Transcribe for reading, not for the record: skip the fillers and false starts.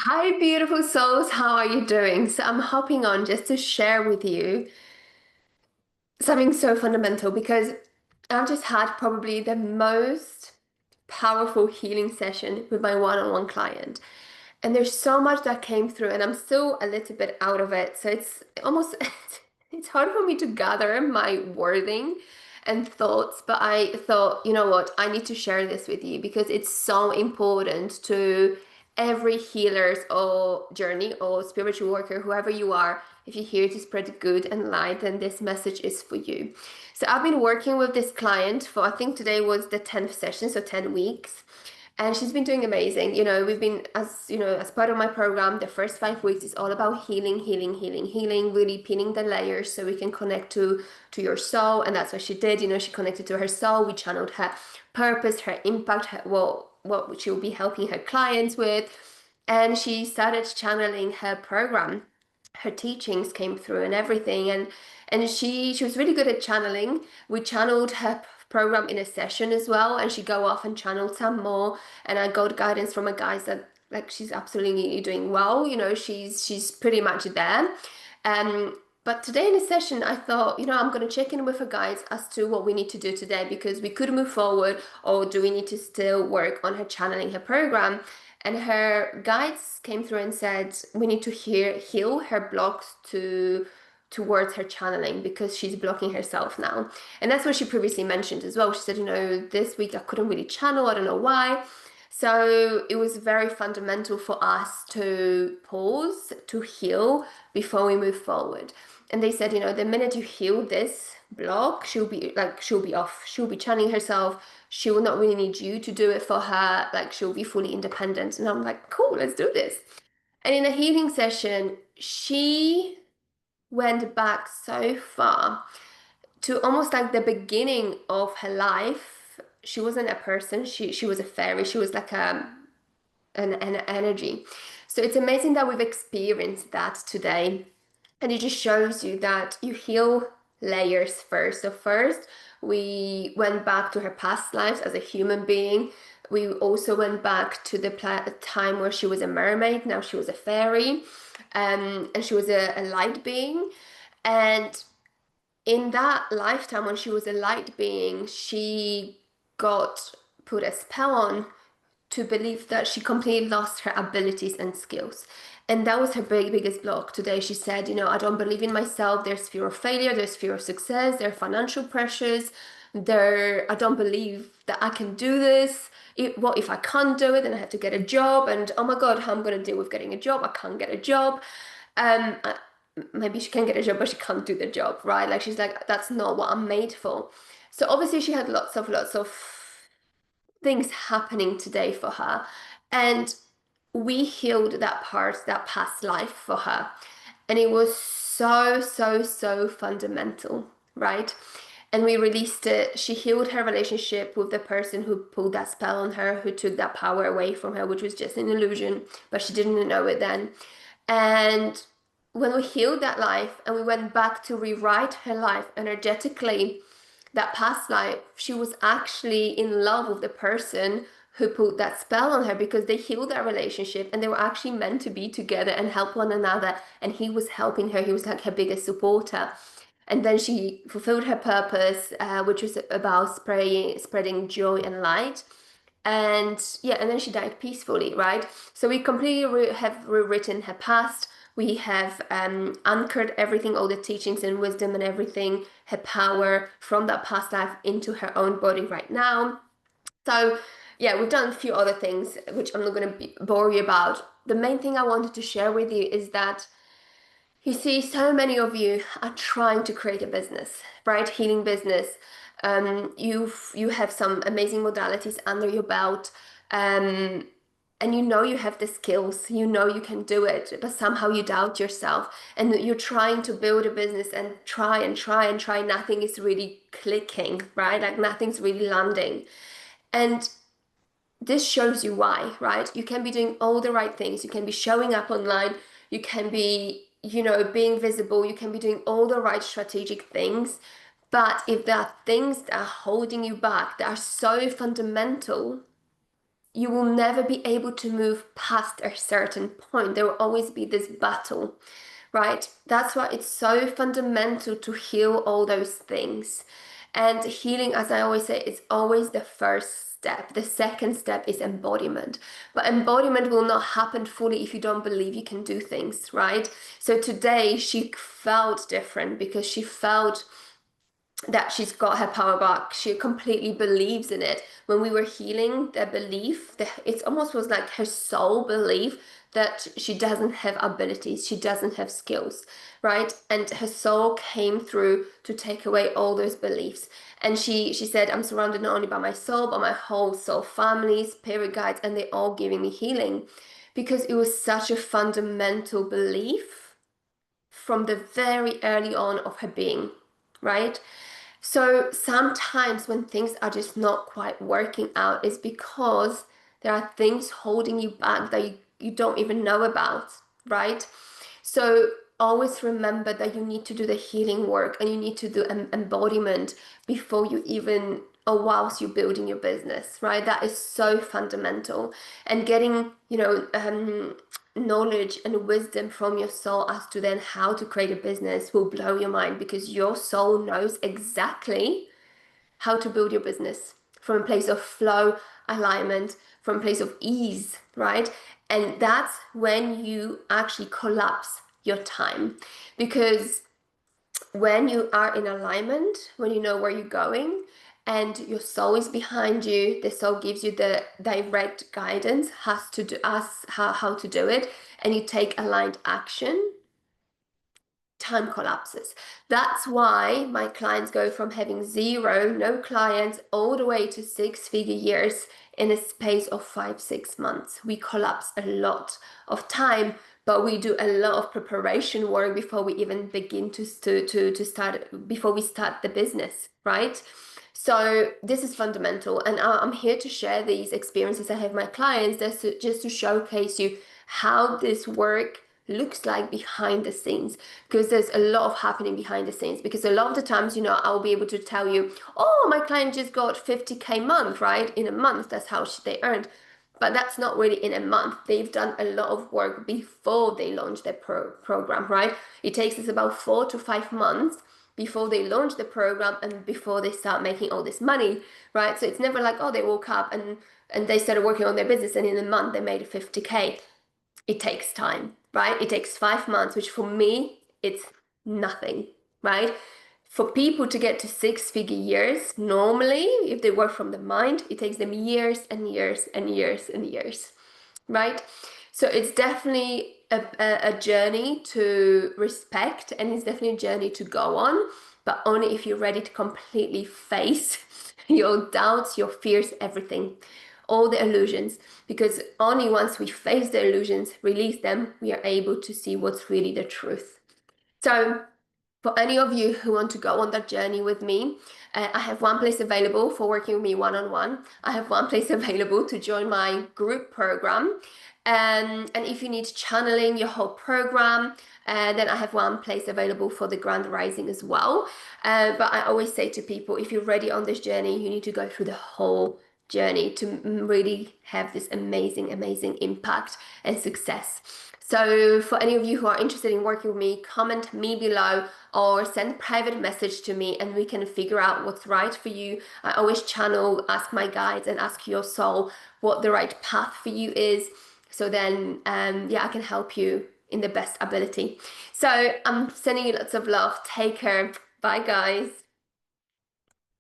Hi, beautiful souls. How are you doing? So, I'm hopping on just to share with you something so fundamental because I've just had probably the most powerful healing session with my one-on-one client. And there's so much that came through, and I'm still a little bit out of it. So, it's almost it's hard for me to gather my wording and thoughts, but I thought, you know what, I need to share this with you because it's so important to every healer's or journey or spiritual worker, whoever you are. If you're here to spread good and light, then this message is for you. So I've been working with this client for, I think today was the 10th session, so 10 weeks. And she's been doing amazing. We've been, as part of my program, the first 5 weeks is all about healing, healing, healing, healing, really peeling the layers so we can connect to your soul. And that's what she did. She connected to her soul. We channeled her purpose, her impact, what she'll be helping her clients with. And she started channeling her program. Her teachings came through and everything. And she was really good at channeling. We channeled her program in a session as well, and she go off and channel some more, and I got guidance from a guys that like she's absolutely doing well. She's pretty much there. But today in a session, I thought, I'm going to check in with her guys as to what we need to do today because we could move forward, or do we need to still work on her channeling her program. And her guides came through and said we need to heal her blocks towards her channeling because she's blocking herself now. And that's what she previously mentioned as well. She said, this week I couldn't really channel, I don't know why. So it was very fundamental for us to pause, to heal before we move forward. And they said, the minute you heal this block, she'll be off. She'll be channeling herself. She will not really need you to do it for her. Like she'll be fully independent. And I'm like, cool, let's do this. And in a healing session, she went back so far to almost like the beginning of her life. She wasn't a person, she was a fairy. She was like an energy. So it's amazing that we've experienced that today. And it just shows you that you heal layers first. So first we went back to her past lives as a human being. We also went back to the time where she was a mermaid. Now she was a fairy, and she was a light being. And in that lifetime, when she was a light being, she got put a spell on to believe that she completely lost her abilities and skills. And that was her biggest block. Today, she said, I don't believe in myself. There's fear of failure, there's fear of success, there are financial pressures, I don't believe that I can do this. What if I can't do it? Then I have to get a job. And oh my God, how am I going to deal with getting a job? I can't get a job. Um, Maybe she can get a job, but she can't do the job, right? Like she's like, that's not what I'm made for. So obviously she had lots of things happening today for her. And we healed that part, that past life for her. And it was so, so, so fundamental, right? And we released it. She healed her relationship with the person who pulled that spell on her, who took that power away from her, which was just an illusion, but she didn't know it then. And when we healed that life and we went back to rewrite her life energetically, that past life, she was actually in love with the person who put that spell on her because they healed that relationship and they were actually meant to be together and help one another. And he was helping her, he was like her biggest supporter. And then she fulfilled her purpose, which was about spreading joy and light. And yeah, and then she died peacefully, right? So we completely have rewritten her past. We have anchored everything, all the teachings and wisdom and everything, her power from that past life into her own body right now. So yeah, we've done a few other things, which I'm not going to bore you about. The main thing I wanted to share with you is that you see, so many of you are trying to create a business, right? Healing business. You have some amazing modalities under your belt, um, and you have the skills. You can do it, but somehow you doubt yourself, and you're trying to build a business and try and try and try. Nothing is really clicking, right? Like nothing's really landing, and this shows you why, right? You can be doing all the right things. You can be showing up online. You can be, being visible. You can be doing all the right strategic things. But if there are things that are holding you back that are so fundamental, you will never be able to move past a certain point. There will always be this battle, right? That's why it's so fundamental to heal all those things. And healing, as I always say, is always the first step. The second step is embodiment. But embodiment will not happen fully if you don't believe you can do things, right? So today she felt different because she felt that she's got her power back. She completely believes in it. When we were healing, the belief, it almost was like her soul belief that she doesn't have abilities, she doesn't have skills, right? And her soul came through to take away all those beliefs. And she said, I'm surrounded not only by my soul, but my whole soul family, spirit guides, and they're all giving me healing because it was such a fundamental belief from the very early on of her being, right? So sometimes when things are just not quite working out, is because there are things holding you back that you don't even know about, right? So always remember that you need to do the healing work and you need to do embodiment before you even, or whilst you're building your business, right? That is so fundamental. And getting, knowledge and wisdom from your soul as to then how to create a business will blow your mind because your soul knows exactly how to build your business from a place of flow, alignment, from a place of ease, right? And that's when you actually collapse your time because when you are in alignment, when you know where you're going, and your soul is behind you, the soul gives you the direct guidance, has to do us how to do it, and you take aligned action, time collapses. That's why my clients go from having zero, no clients, all the way to six-figure years in a space of 5-6 months. We collapse a lot of time, but we do a lot of preparation work before we even begin to start, before we start the business, right? So this is fundamental, and I'm here to share these experiences I have with my clients just to showcase you how this work looks like behind the scenes, because there's a lot of happening behind the scenes. Because a lot of the times, I'll be able to tell you, oh, my client just got 50K month, right? In a month, that's how they earned. But that's not really in a month. They've done a lot of work before they launch their program, right? It takes us about 4 to 5 months before they launch the program and before they start making all this money, right? So it's never like, oh, they woke up and they started working on their business and in a month they made 50K. It takes time, right? It takes 5 months, which for me, it's nothing, right? For people to get to six-figure years, normally, if they work from the mind, it takes them years and years and years and years, right? So it's definitely a journey to respect, and it's definitely a journey to go on, but only if you're ready to completely face your doubts, your fears, everything, all the illusions, because only once we face the illusions, release them, we are able to see what's really the truth. So for any of you who want to go on that journey with me, I have one place available for working with me one-on-one. I have one place available to join my group program. And if you need channeling your whole program, then I have one place available for the Grand Rising as well. But I always say to people, if you're ready on this journey, you need to go through the whole journey to really have this amazing, amazing impact and success. So for any of you who are interested in working with me, comment me below or send private message to me and we can figure out what's right for you. I always channel, ask my guides and ask your soul what the right path for you is. So then, I can help you in the best ability. So I'm sending you lots of love. Take care. Bye, guys.